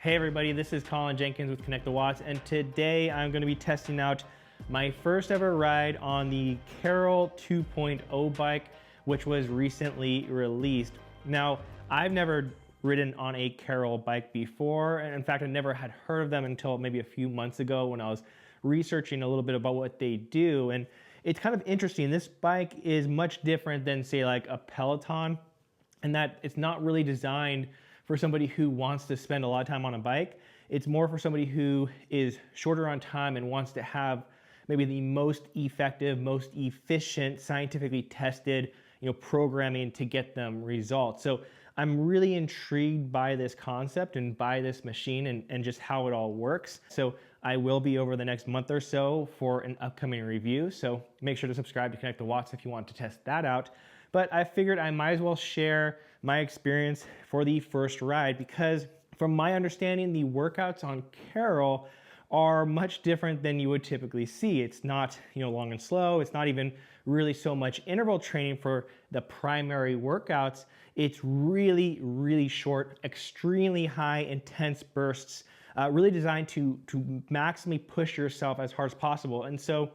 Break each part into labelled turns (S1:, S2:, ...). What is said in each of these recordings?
S1: Hey everybody, this is Colin Jenkins with Connect the Watts, and today I'm going to be testing out my first ever ride on the Carol 2.0 bike, which was recently released. Now, I've never ridden on a Carol bike before, and in fact, I never had heard of them until maybe a few months ago when I was researching a little bit about what they do. And it's kind of interesting. This bike is much different than, say, like a Peloton, and that it's not really designed for somebody who wants to spend a lot of time on a bike. It's more for somebody who is shorter on time and wants to have maybe the most effective, most efficient, scientifically tested, programming to get them results. So I'm really intrigued by this concept and by this machine and just how it all works. So I will be over the next month or so for an upcoming review. So make sure to subscribe to Connect the Watts if you want to test that out. But I figured I might as well share my experience for the first ride, because from my understanding, the workouts on Carol are much different than you would typically see. It's not, long and slow. It's not even really so much interval training for the primary workouts. It's really, really short, extremely high intense bursts, really designed to maximally push yourself as hard as possible. And so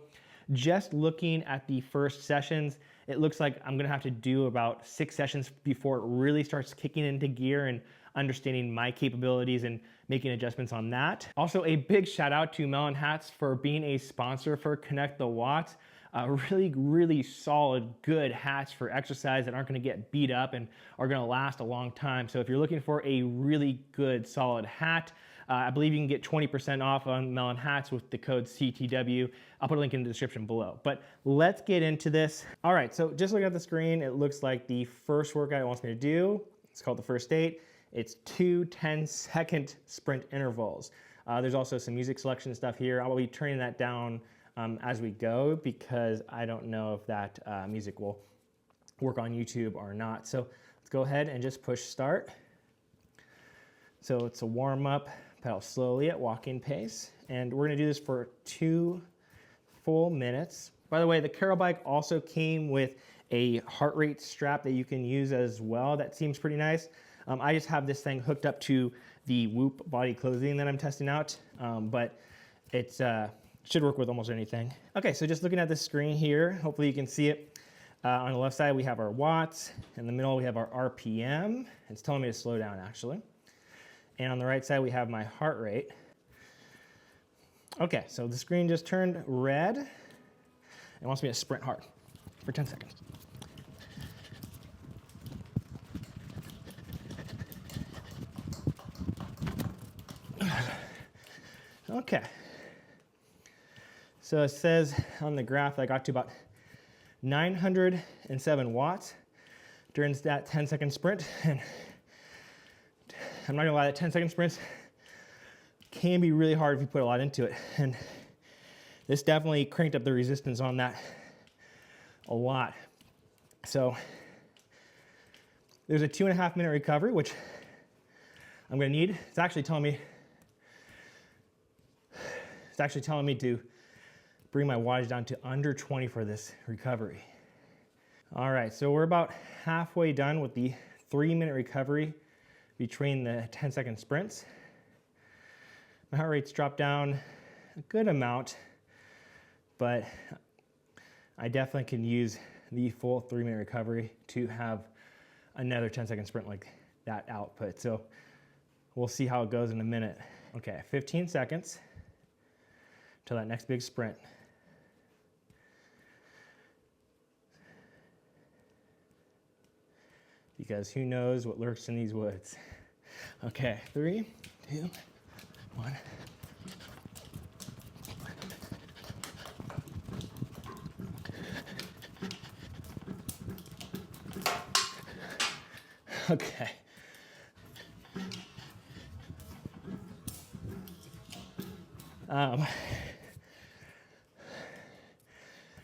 S1: just looking at the first sessions, it looks like I'm gonna have to do about 6 sessions before it really starts kicking into gear and understanding my capabilities and making adjustments on that. Also, a big shout out to Melin Hats for being a sponsor for Connect the Watts. Really, really solid, good hats for exercise that aren't gonna get beat up and are gonna last a long time. So if you're looking for a really good, solid hat, I believe you can get 20% off on Melin Hats with the code CTW. I'll put a link in the description below. But let's get into this. All right, so just looking at the screen, it looks like the first workout it wants me to do, it's called the first 8. It's 2 10-second sprint intervals. There's also some music selection stuff here. I will be turning that down as we go because I don't know if that music will work on YouTube or not. So let's go ahead and just push start. So it's a warm up, pedal slowly at walking pace. And we're gonna do this for 2 full minutes. By the way, the Carol bike also came with a heart rate strap that you can use as well. That seems pretty nice. I just have this thing hooked up to the Whoop body clothing that I'm testing out, but it's should work with almost anything. Okay, so just looking at the screen here, hopefully you can see it. On the left side, we have our watts. In the middle, we have our RPM. It's telling me to slow down, actually. And on the right side, we have my heart rate. Okay, so the screen just turned red. It wants me to sprint hard for 10 seconds. Okay. So it says on the graph that I got to about 907 watts during that 10-second sprint. And I'm not gonna lie, that 10-second sprints can be really hard if you put a lot into it. And this definitely cranked up the resistance on that a lot. So there's a 2.5 minute recovery, which I'm gonna need. It's actually telling me to bring my wattage down to under 20 for this recovery. All right, so we're about halfway done with the 3-minute recovery between the 10-second sprints. My heart rate's dropped down a good amount, but I definitely can use the full 3-minute recovery to have another 10-second sprint like that output. So we'll see how it goes in a minute. Okay, 15 seconds till that next big sprint. Because who knows what lurks in these woods. Okay, 3, 2, 1. Okay.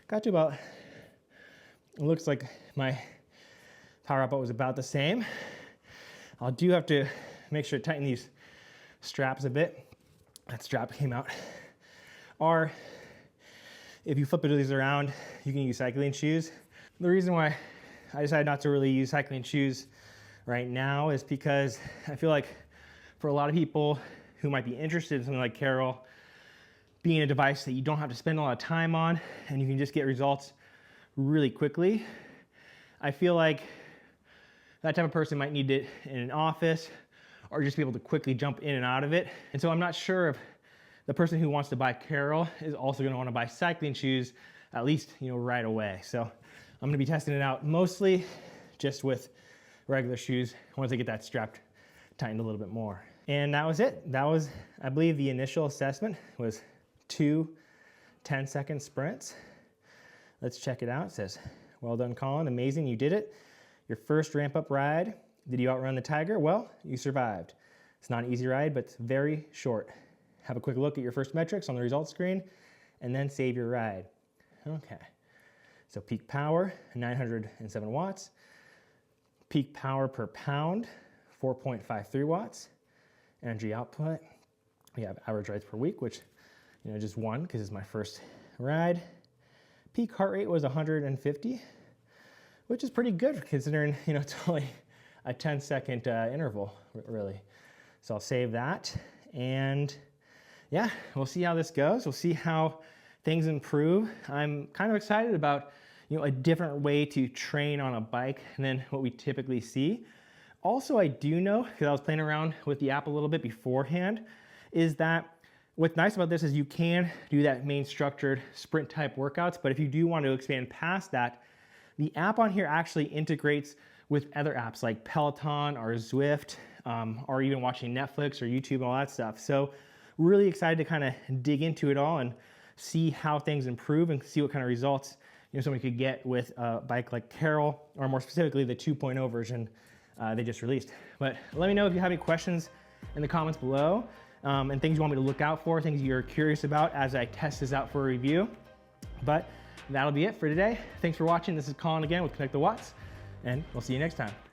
S1: Got to about, it looks like my power output was about the same. I do have to make sure to tighten these straps a bit. That strap came out. Or if you flip these around, you can use cycling shoes. The reason why I decided not to really use cycling shoes right now is because I feel like for a lot of people who might be interested in something like Carol being a device that you don't have to spend a lot of time on and you can just get results really quickly, I feel like that type of person might need it in an office or just be able to quickly jump in and out of it. And so I'm not sure if the person who wants to buy Carol is also going to want to buy cycling shoes, at least, right away. So I'm going to be testing it out mostly just with regular shoes once I get that strap tightened a little bit more. And that was it. That was, I believe, the initial assessment was 2 10-second sprints. Let's check it out. It says, well done, Colin. Amazing, you did it. Your first ramp up ride. Did you outrun the tiger? Well, you survived. It's not an easy ride, but it's very short. Have a quick look at your first metrics on the results screen and then save your ride. Okay. So peak power, 907 watts. Peak power per pound, 4.53 watts. Energy output, we have average rides per week, which, just one because it's my first ride. Peak heart rate was 150, which is pretty good considering, it's only a 10-second interval, really. So I'll save that. And yeah, we'll see how this goes. We'll see how things improve. I'm kind of excited about, a different way to train on a bike than what we typically see. Also, I do know, because I was playing around with the app a little bit beforehand, is that what's nice about this is you can do that main structured sprint type workouts, but if you do want to expand past that, the app on here actually integrates with other apps like Peloton or Zwift, or even watching Netflix or YouTube and all that stuff. So really excited to kind of dig into it all and see how things improve and see what kind of results somebody could get with a bike like Carol, or more specifically the 2.0 version they just released. But let me know if you have any questions in the comments below, and things you want me to look out for, things you're curious about as I test this out for a review. But that'll be it for today. Thanks for watching. This is Colin again with Connect the Watts, and we'll see you next time.